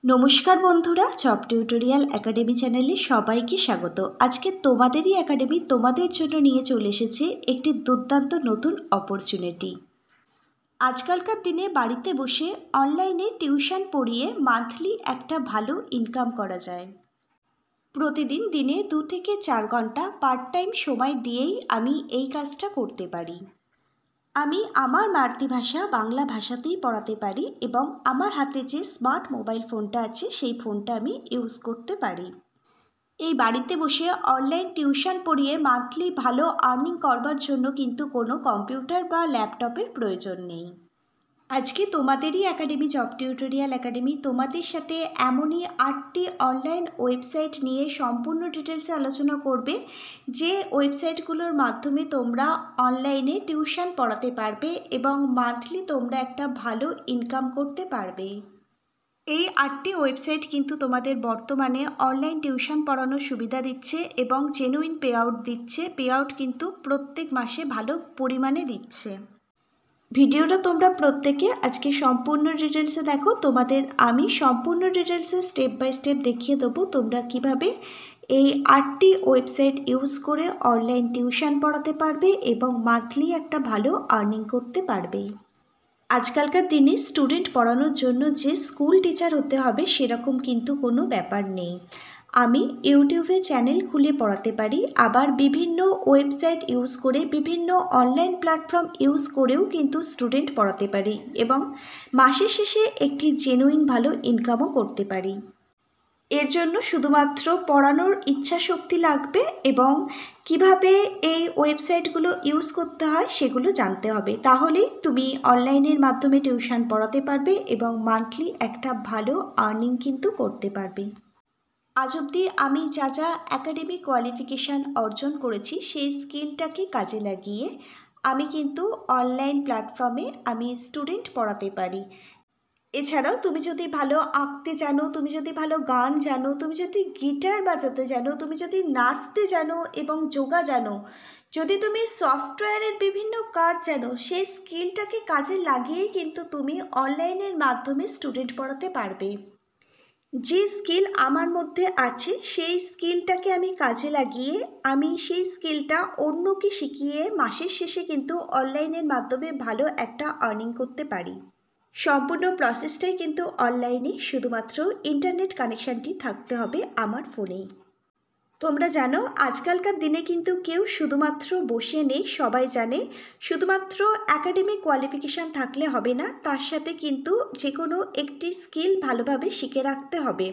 নমস্কার বন্ধুরা, job tutorial academy চ্যানেলে সবাইকে স্বাগত। আজকে তোমাদেরই একাডেমি তোমাদের জন্য নিয়ে চলে এসেছে একটি দুর্দান্ত নতুন অপরচুনিটি। আজকালকার দিনে বাড়িতে বসে অনলাইনে টিউশন পড়িয়ে মান্থলি একটা ভালো ইনকাম করা যায়। প্রতিদিন দিনে 2 থেকে 4 ঘন্টা পার্ট টাইম সময় দিয়েই আমি এই কাজটা করতে পারি। আমি আমার মাতৃভাষা বাংলা ভাষাতেই পড়াতে পারি এবং আমার হাতে যে স্মার্ট মোবাইল ফোনটা আছে সেই ফোনটা আমি ইউজ করতে পারি। এই বাড়িতে বসে অনলাইন টিউশন পড়িয়ে মান্থলি ভালো আর্নিং করবার জন্য কিন্তু কোনো কম্পিউটার বা ল্যাপটপের প্রয়োজন নেই। আজকে তোমাদেরই একাডেমি, জব টিউটোরিয়াল একাডেমি তোমাদের সাথে এমনই 8টি অনলাইন ওয়েবসাইট নিয়ে সম্পূর্ণ ডিটেলসে আলোচনা করবে, যে ওয়েবসাইটগুলোর মাধ্যমে তোমরা অনলাইনে টিউশন পড়াতে পারবে এবং মান্থলি তোমরা একটা ভালো ইনকাম করতে পারবে। এই 8টি ওয়েবসাইট কিন্তু তোমাদের বর্তমানে অনলাইন টিউশন পড়ানোর সুবিধা দিচ্ছে এবং জেনুইন পে আউট দিচ্ছে। পে আউট কিন্তু প্রত্যেক মাসে ভালো পরিমাণে দিচ্ছে। ভিডিওটা তোমরা প্রত্যেকে আজকে সম্পূর্ণ ডিটেলসে দেখো। তোমাদের আমি সম্পূর্ণ ডিটেলসে স্টেপ বাই স্টেপ দেখিয়ে দেবো তোমরা কিভাবে এই 8টি ওয়েবসাইট ইউজ করে অনলাইন টিউশন পড়াতে পারবে এবং মান্থলি একটা ভালো আর্নিং করতে পারবে। আজকালকার দিনে স্টুডেন্ট পড়ানোর জন্য যে স্কুল টিচার হতে হবে সেরকম কিন্তু কোনো ব্যাপার নেই। আমি ইউটিউবে চ্যানেল খুলে পড়াতে পারি, আবার বিভিন্ন ওয়েবসাইট ইউজ করে বিভিন্ন অনলাইন প্ল্যাটফর্ম ইউজ করেও কিন্তু স্টুডেন্ট পড়াতে পারি এবং মাসের শেষে একটি জেনুইন ভালো ইনকামও করতে পারি। এর জন্য শুধুমাত্র পড়ানোর ইচ্ছা শক্তি লাগবে এবং কিভাবে এই ওয়েবসাইটগুলো ইউজ করতে হয় সেগুলো জানতে হবে। তাহলেই তুমি অনলাইনের মাধ্যমে টিউশন পড়াতে পারবে এবং মান্থলি একটা ভালো আর্নিং কিন্তু করতে পারবে। আজ অবধি আমি যা যা একাডেমিক কোয়ালিফিকেশান অর্জন করেছি সেই স্কিলটাকে কাজে লাগিয়ে আমি কিন্তু অনলাইন প্ল্যাটফর্মে আমি স্টুডেন্ট পড়াতে পারি। এছাড়াও তুমি যদি ভালো আঁকতে জানো, তুমি যদি ভালো গান জানো, তুমি যদি গিটার বাজাতে জানো, তুমি যদি নাচতে জানো এবং যোগা জানো, যদি তুমি সফটওয়্যারের বিভিন্ন কাজ জানো, সেই স্কিলটাকে কাজে লাগিয়েই কিন্তু তুমি অনলাইনের মাধ্যমে স্টুডেন্ট পড়াতে পারবে। যে স্কিল আমার মধ্যে আছে সেই স্কিলটাকে আমি কাজে লাগিয়ে আমি সেই স্কিলটা অন্যকে শিখিয়ে মাসের শেষে কিন্তু অনলাইনের মাধ্যমে ভালো একটা আর্নিং করতে পারি। সম্পূর্ণ প্রসেসটাই কিন্তু অনলাইনে, শুধুমাত্র ইন্টারনেট কানেকশানটি থাকতে হবে আমার ফোনেই। তোমরা জানো আজকালকার দিনে কিন্তু কেউ শুধুমাত্র বসে নেই, সবাই জানে শুধুমাত্র একাডেমিক কোয়ালিফিকেশান থাকলে হবে না, তার সাথে কিন্তু যে কোনো একটি স্কিল ভালোভাবে শিখে রাখতে হবে।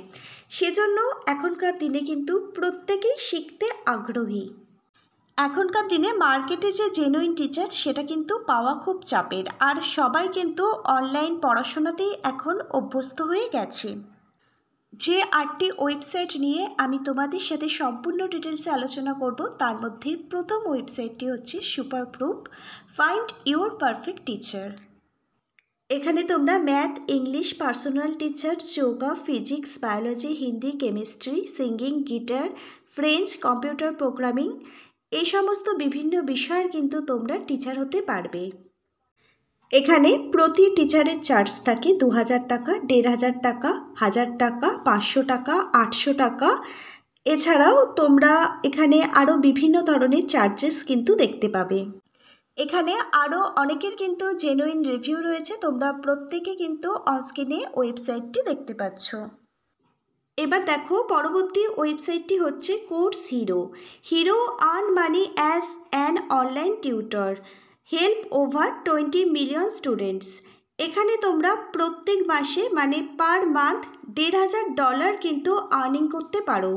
সেজন্য এখনকার দিনে কিন্তু প্রত্যেকেই শিখতে আগ্রহী। এখনকার দিনে মার্কেটে যে জেনুইন টিচার সেটা কিন্তু পাওয়া খুব চাপের, আর সবাই কিন্তু অনলাইন পড়াশোনাতেই এখন অভ্যস্ত হয়ে গেছে। যে 8টি ওয়েবসাইট নিয়ে আমি তোমাদের সাথে সম্পূর্ণ ডিটেলসে আলোচনা করব, তার মধ্যে প্রথম ওয়েবসাইটটি হচ্ছে super proof find your perfect teacher. এখানে তোমরা math, English, personal teacher, yoga, physics, biology, Hindi, chemistry, singing, guitar, French, computer programming এই সমস্ত বিভিন্ন বিষয়ের কিন্তু তোমরা টিচার হতে পারবে। এখানে প্রতি টিচারের চার্জ থাকে 2000 টাকা, 1500 টাকা, 1000 টাকা, 500 টাকা, 800 টাকা। এছাড়াও তোমরা এখানে আরও বিভিন্ন ধরনের চার্জেস কিন্তু দেখতে পাবে। এখানে আরও অনেকের কিন্তু জেনুইন রিভিউ রয়েছে, তোমরা প্রত্যেকে কিন্তু অনস্ক্রিনে ওয়েবসাইটটি দেখতে পাচ্ছ। এবার দেখো পরবর্তী ওয়েবসাইটটি হচ্ছে course hero. Hero earn money as an online tutor, help over 20 million students. এখানে তোমরা প্রত্যেক মাসে মানে পার মান্থ $1500 কিন্তু আর্নিং করতে পারো।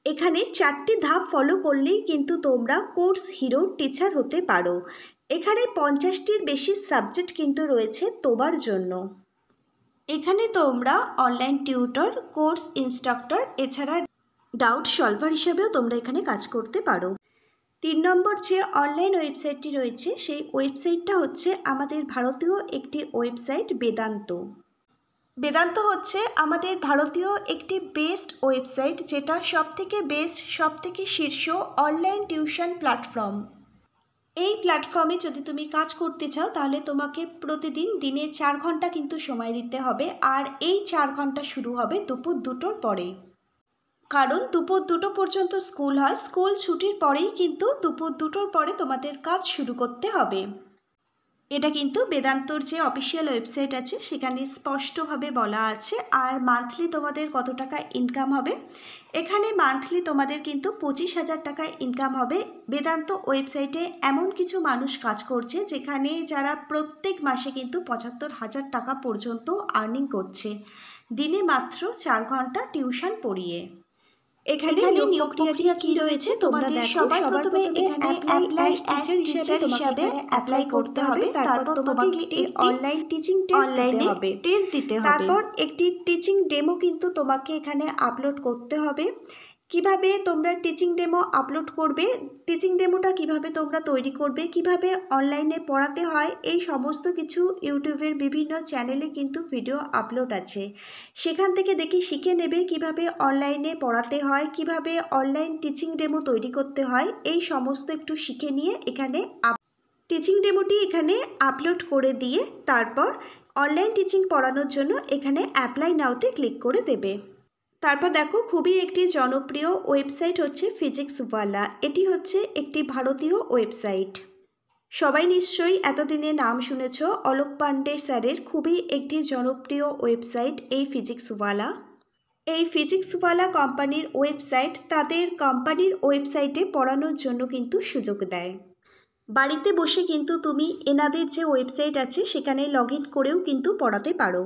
এখানে 4টি ধাপ ফলো করলেই কিন্তু তোমরা কোর্স হিরো টিচার হতে পারো। এখানে 50টির বেশি সাবজেক্ট কিন্তু রয়েছে তোমার জন্য। এখানে তোমরা অনলাইন টিউটর, কোর্স ইনস্ট্রাক্টর, এছাড়া ডাউট সলভার হিসেবেও তোমরা এখানে কাজ করতে পারো। 3 নম্বর যে অনলাইন ওয়েবসাইটটি রয়েছে সেই ওয়েবসাইটটা হচ্ছে আমাদের ভারতীয় একটি ওয়েবসাইট বেদান্ত। বেদান্ত হচ্ছে আমাদের ভারতীয় একটি বেস্ট ওয়েবসাইট, যেটা সবথেকে বেস্ট, সবথেকে শীর্ষ অনলাইন টিউশন প্ল্যাটফর্ম। এই প্ল্যাটফর্মে যদি তুমি কাজ করতে চাও তাহলে তোমাকে প্রতিদিন দিনে 4 ঘন্টা কিন্তু সময় দিতে হবে, আর এই 4 ঘন্টা শুরু হবে দুপুর 2টোর পরে। কারণ দুপুর 2টো পর্যন্ত স্কুল হয়, স্কুল ছুটির পরেই কিন্তু দুপুর 2টোর পরে তোমাদের কাজ শুরু করতে হবে। এটা কিন্তু বেদান্তর যে অফিসিয়াল ওয়েবসাইট আছে সেখানে স্পষ্টভাবে বলা আছে। আর মান্থলি তোমাদের কত টাকা ইনকাম হবে, এখানে মান্থলি তোমাদের কিন্তু 25,000 টাকা ইনকাম হবে। বেদান্ত ওয়েবসাইটে এমন কিছু মানুষ কাজ করছে যেখানে যারা প্রত্যেক মাসে কিন্তু 75,000 টাকা পর্যন্ত আর্নিং করছে, দিনে মাত্র 4 ঘন্টা টিউশন পড়িয়ে। এখানে নিয়োগ প্রক্রিয়া কি রয়েছে তোমরা দেখো। সবার প্রথমে এখানে অ্যাপ্লাই টিচার হিসাবে অ্যাপ্লাই করতে হবে। তারপর তোমাকে এই অনলাইন টিচিং টেস্ট দিতে হবে। তারপর একটি টিচিং ডেমো কিন্তু তোমাকে এখানে আপলোড করতে হবে। কিভাবে তোমরা টিচিং ডেমো আপলোড করবে, টিচিং ডেমোটা কিভাবে তোমরা তৈরি করবে, কিভাবে অনলাইনে পড়াতে হয়, এই সমস্ত কিছু ইউটিউবের বিভিন্ন চ্যানেলে কিন্তু ভিডিও আপলোড আছে, সেখান থেকে দেখে শিখে নেবে কিভাবে অনলাইনে পড়াতে হয়, কিভাবে অনলাইন টিচিং ডেমো তৈরি করতে হয়, এই সমস্ত একটু শিখে নিয়ে এখানে টিচিং ডেমোটি এখানে আপলোড করে দিয়ে তারপর অনলাইন টিচিং পড়ানোর জন্য এখানে অ্যাপ্লাই নাওতে ক্লিক করে দেবে। তারপর দেখো খুবই একটি জনপ্রিয় ওয়েবসাইট হচ্ছে ফিজিক্সওয়ালা। এটি হচ্ছে একটি ভারতীয় ওয়েবসাইট। সবাই নিশ্চয়ই এতদিনে নাম শুনেছ, অলোক পান্ডে স্যারের খুবই একটি জনপ্রিয় ওয়েবসাইট এই ফিজিক্সওয়ালা। এই ফিজিক্সওয়ালা কোম্পানির ওয়েবসাইট তাদের কোম্পানির ওয়েবসাইটে পড়ানোর জন্য কিন্তু সুযোগ দেয়। বাড়িতে বসে কিন্তু তুমি এনাদের যে ওয়েবসাইট আছে সেখানে লগ ইন করেও কিন্তু পড়াতে পারো।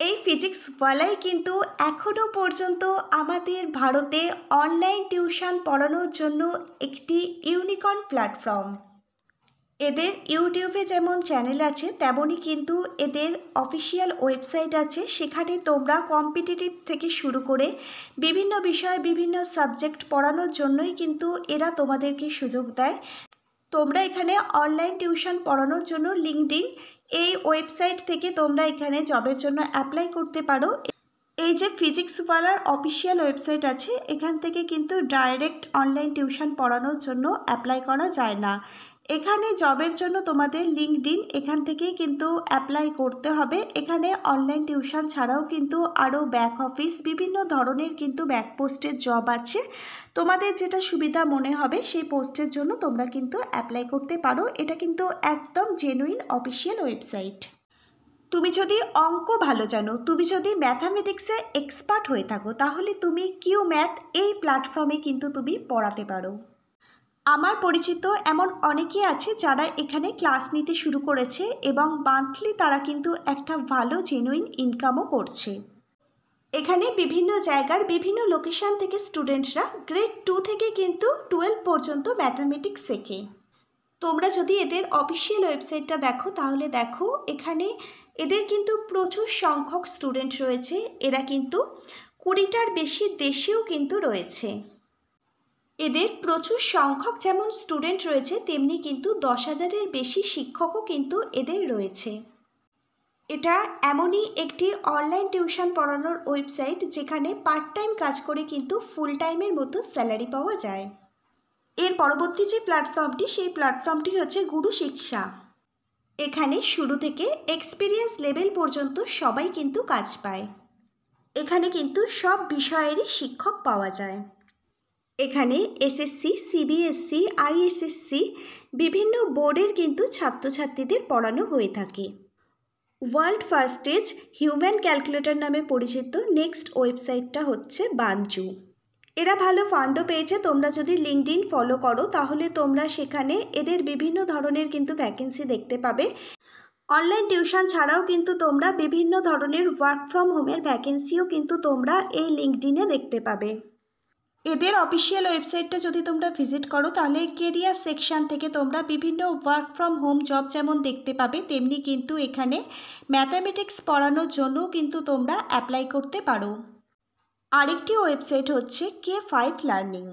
এই ফিজিক্সওয়ালাই কিন্তু এখনও পর্যন্ত আমাদের ভারতে অনলাইন টিউশন পড়ানোর জন্য একটি ইউনিকর্ন প্ল্যাটফর্ম। এদের ইউটিউবে যেমন চ্যানেল আছে তেমনই কিন্তু এদের অফিসিয়াল ওয়েবসাইট আছে, সেখানে তোমরা কম্পিটিটিভ থেকে শুরু করে বিভিন্ন বিষয় বিভিন্ন সাবজেক্ট পড়ানোর জন্যই কিন্তু এরা তোমাদেরকে সুযোগ দেয়। তোমরা এখানে অনলাইন টিউশন পড়ানোর জন্য লিঙ্কডইন এই ওয়েবসাইট থেকে তোমরা এখানে জবের জন্য অ্যাপ্লাই করতে পারো। এই যে ফিজিক্সওয়ালার অফিসিয়াল ওয়েবসাইট আছে এখান থেকে কিন্তু ডাইরেক্ট অনলাইন টিউশন পড়ানোর জন্য অ্যাপ্লাই করা যায় না। এখানে জবের জন্য তোমাদের লিঙ্কডইন এখান থেকেই কিন্তু অ্যাপ্লাই করতে হবে। এখানে অনলাইন টিউশন ছাড়াও কিন্তু আরও ব্যাক অফিস বিভিন্ন ধরনের কিন্তু ব্যাক পোস্টের জব আছে। তোমাদের যেটা সুবিধা মনে হবে সেই পোস্টের জন্য তোমরা কিন্তু অ্যাপ্লাই করতে পারো। এটা কিন্তু একদম জেনুইন অফিসিয়াল ওয়েবসাইট। তুমি যদি অঙ্ক ভালো জানো, তুমি যদি ম্যাথামেটিক্সে এক্সপার্ট হয়ে থাকো তাহলে তুমি কিউ ম্যাথ এই প্ল্যাটফর্মে কিন্তু তুমি পড়াতে পারো। আমার পরিচিত এমন অনেকে আছে যারা এখানে ক্লাস নিতে শুরু করেছে এবং মান্থলি তারা কিন্তু একটা ভালো জেনুইন ইনকামও করছে। এখানে বিভিন্ন জায়গার বিভিন্ন লোকেশান থেকে স্টুডেন্টরা গ্রেড 2 থেকে কিন্তু 12 পর্যন্ত ম্যাথামেটিক্স শেখে। তোমরা যদি এদের অফিসিয়াল ওয়েবসাইটটা দেখো তাহলে দেখো এখানে এদের কিন্তু প্রচুর সংখ্যক স্টুডেন্ট রয়েছে। এরা কিন্তু 20টার বেশি দেশেও কিন্তু রয়েছে। এদের প্রচুর সংখ্যক যেমন স্টুডেন্ট রয়েছে তেমনি কিন্তু 10,000-এর বেশি শিক্ষকও কিন্তু এদের রয়েছে। এটা এমনই একটি অনলাইন টিউশন পড়ানোর ওয়েবসাইট যেখানে পার্ট টাইম কাজ করে কিন্তু ফুল টাইমের মতো স্যালারি পাওয়া যায়। এর পরবর্তী যে প্ল্যাটফর্মটি সেই প্ল্যাটফর্মটি হচ্ছে গুরু শিক্ষা। এখানে শুরু থেকে এক্সপিরিয়েন্স লেভেল পর্যন্ত সবাই কিন্তু কাজ পায়। এখানে কিন্তু সব বিষয়েরই শিক্ষক পাওয়া যায়। এখানে এসএসসি, সিবিএসসি, আইএসএসসি বিভিন্ন বোর্ডের কিন্তু ছাত্রছাত্রীদের পড়ানো হয়ে থাকে। ওয়ার্ল্ড ফার্স্টেজ হিউম্যান ক্যালকুলেটর নামে পরিচিত নেক্সট ওয়েবসাইটটা হচ্ছে বানজু। এরা ভালো ফান্ডও পেয়েছে। তোমরা যদি লিঙ্কডইন ফলো করো তাহলে তোমরা সেখানে এদের বিভিন্ন ধরনের কিন্তু ভ্যাকেন্সি দেখতে পাবে। অনলাইন টিউশন ছাড়াও কিন্তু তোমরা বিভিন্ন ধরনের ওয়ার্ক ফ্রম হোমের ভ্যাকেন্সিও কিন্তু তোমরা এই লিঙ্কডইনে দেখতে পাবে। এদের অফিসিয়াল ওয়েবসাইটটা যদি তোমরা ভিজিট করো তাহলে কেরিয়ার সেকশন থেকে তোমরা বিভিন্ন ওয়ার্ক ফ্রম হোম জব যেমন দেখতে পাবে তেমনি কিন্তু এখানে ম্যাথামেটিক্স পড়ানোর জন্যও কিন্তু তোমরা অ্যাপ্লাই করতে পারো। আরেকটি ওয়েবসাইট হচ্ছে K5 লার্নিং।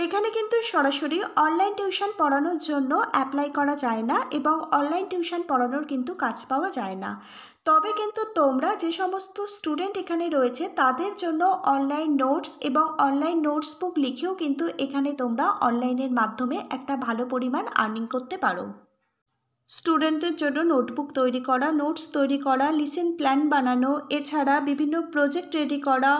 এখানে কিন্তু সরাসরি অনলাইন টিউশন পড়ানোর জন্য অ্যাপ্লাই করা যায় না এবং অনলাইন টিউশন পড়ানোর কিন্তু কাজ পাওয়া যায় না। তবে কিন্তু তোমরা যে সমস্ত স্টুডেন্ট এখানে রয়েছে তাদের জন্য অনলাইন নোটস এবং অনলাইন নোটস বুক লিখেও কিন্তু এখানে তোমরা অনলাইনের মাধ্যমে একটা ভালো পরিমাণ আর্নিং করতে পারো। স্টুডেন্টদের জন্য নোটবুক তৈরি করা, নোটস তৈরি করা, লিসেন প্ল্যান বানানো, এছাড়া বিভিন্ন প্রজেক্ট রেডি করা,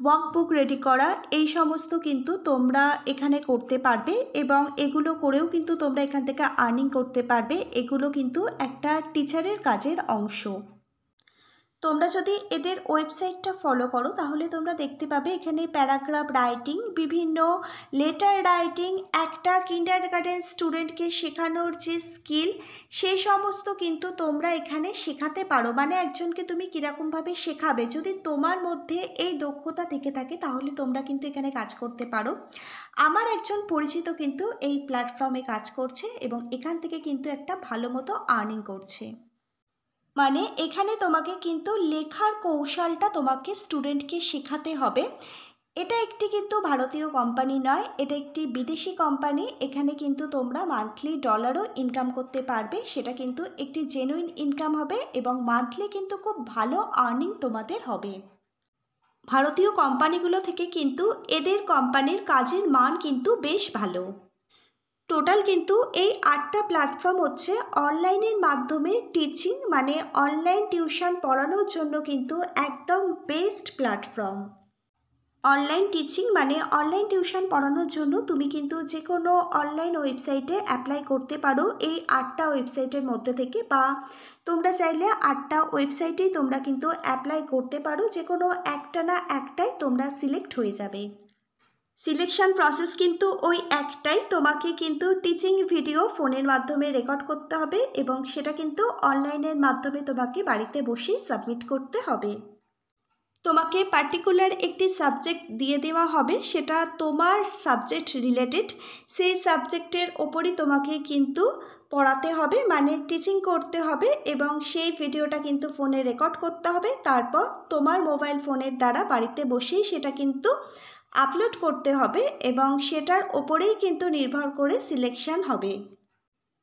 ওয়ার্কবুক রেডি করা, এই সমস্ত কিন্তু তোমরা এখানে করতে পারবে এবং এগুলো করেও কিন্তু তোমরা এখান থেকে আর্নিং করতে পারবে। এগুলো কিন্তু একটা টিচারের কাজের অংশ। তোমরা যদি এদের ওয়েবসাইটটা ফলো করো তাহলে তোমরা দেখতে পাবে এখানে প্যারাগ্রাফ রাইটিং, বিভিন্ন লেটার রাইটিং, একটা কিন্ডারগার্টেন স্টুডেন্টকে শেখানোর যে স্কিল সেই সমস্ত কিন্তু তোমরা এখানে শেখাতে পারো। মানে একজনকে তুমি কীরকমভাবে শেখাবে, যদি তোমার মধ্যে এই দক্ষতা থেকে থাকে তাহলে তোমরা কিন্তু এখানে কাজ করতে পারো। আমার একজন পরিচিত কিন্তু এই প্ল্যাটফর্মে কাজ করছে এবং এখান থেকে কিন্তু একটা ভালো মতো আর্নিং করছে। মানে এখানে তোমাকে কিন্তু লেখার কৌশলটা তোমাকে স্টুডেন্টকে শেখাতে হবে। এটা একটি কিন্তু ভারতীয় কোম্পানি নয়, এটা একটি বিদেশি কোম্পানি। এখানে কিন্তু তোমরা মান্থলি ডলারও ইনকাম করতে পারবে, সেটা কিন্তু একটি জেনুইন ইনকাম হবে এবং মান্থলি কিন্তু খুব ভালো আর্নিং তোমাদের হবে। ভারতীয় কোম্পানিগুলো থেকে কিন্তু এদের কোম্পানির কাজের মান কিন্তু বেশ ভালো। টোটাল কিন্তু এই 8টা প্ল্যাটফর্ম হচ্ছে অনলাইনের মাধ্যমে টিচিং মানে অনলাইন টিউশন পড়ানোর জন্য কিন্তু একদম বেস্ট প্ল্যাটফর্ম। অনলাইন টিচিং মানে অনলাইন টিউশন পড়ানোর জন্য তুমি কিন্তু যে কোনো অনলাইন ওয়েবসাইটে অ্যাপ্লাই করতে পারো এই 8টা ওয়েবসাইটের মধ্যে থেকে, বা তোমরা চাইলে 8টা ওয়েবসাইটেই তোমরা কিন্তু অ্যাপ্লাই করতে পারো, যে কোনো একটা না একটাই তোমরা সিলেক্ট হয়ে যাবে। সিলেকশন প্রসেস কিন্তু ওই একটাই, তোমাকে কিন্তু টিচিং ভিডিও ফোনের মাধ্যমে রেকর্ড করতে হবে এবং সেটা কিন্তু অনলাইনের মাধ্যমে তোমাকে বাড়িতে বসেই সাবমিট করতে হবে। তোমাকে পার্টিকুলার একটি সাবজেক্ট দিয়ে দেওয়া হবে, সেটা তোমার সাবজেক্ট রিলেটেড, সেই সাবজেক্টের ওপরই তোমাকে কিন্তু পড়াতে হবে, মানে টিচিং করতে হবে এবং সেই ভিডিওটা কিন্তু ফোনে রেকর্ড করতে হবে। তারপর তোমার মোবাইল ফোনের দ্বারা বাড়িতে বসেই সেটা কিন্তু আপলোড করতে হবে এবং সেটার ওপরেই কিন্তু নির্ভর করে সিলেকশন হবে।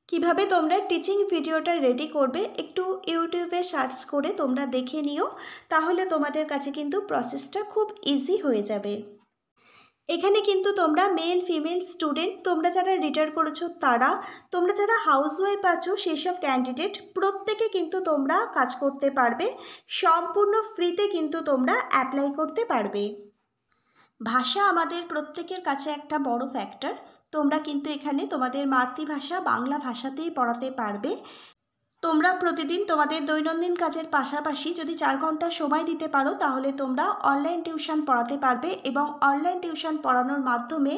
কিভাবে তোমরা টিচিং ভিডিওটা রেডি করবে একটু ইউটিউবে সার্চ করে তোমরা দেখে নিও, তাহলে তোমাদের কাছে কিন্তু প্রসেসটা খুব ইজি হয়ে যাবে। এখানে কিন্তু তোমরা মেল ফিমেল স্টুডেন্ট, তোমরা যারা রিটায়ার করেছো তারা, তোমরা যারা হাউসওয়াইফ আছো সেই সব ক্যান্ডিডেট, প্রত্যেকে কিন্তু তোমরা কাজ করতে পারবে। সম্পূর্ণ ফ্রিতে কিন্তু তোমরা অ্যাপ্লাই করতে পারবে। ভাষা আমাদের প্রত্যেকের কাছে একটা বড় ফ্যাক্টর। তোমরা কিন্তু এখানে তোমাদের মাতৃভাষা বাংলা ভাষাতেই পড়াতে পারবে। তোমরা প্রতিদিন তোমাদের দৈনন্দিন কাজের পাশাপাশি যদি 4 ঘন্টা সময় দিতে পারো তাহলে তোমরা অনলাইন টিউশন পড়াতে পারবে এবং অনলাইন টিউশন পড়ানোর মাধ্যমে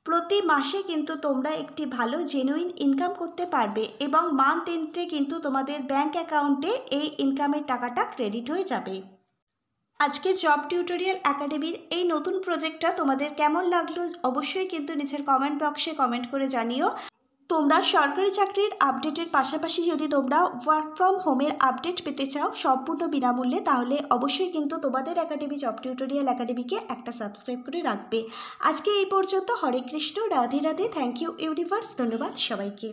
প্রতি মাসে কিন্তু তোমরা একটি ভালো জেনুইন ইনকাম করতে পারবে এবং মান্থ এন্ডে কিন্তু তোমাদের ব্যাংক অ্যাকাউন্টে এই ইনকামের টাকাটা ক্রেডিট হয়ে যাবে। আজকে জব টিউটোরিয়াল একাডেমির এই নতুন প্রজেক্টটা তোমাদের কেমন লাগলো অবশ্যই কিন্তু নিচের কমেন্ট বক্সে কমেন্ট করে জানিও। তোমরা সরকারি চাকরির আপডেটের পাশাপাশি যদি তোমরা ওয়ার্ক ফ্রম হোমের আপডেট পেতে চাও সম্পূর্ণ বিনামূল্যে, তাহলে অবশ্যই কিন্তু তোমাদের একাডেমি জব টিউটোরিয়াল একাডেমিকে একটা সাবস্ক্রাইব করে রাখবে। আজকে এই পর্যন্ত। Hare Krishna, Radhe Radhe, thank you universe, ধন্যবাদ সবাইকে।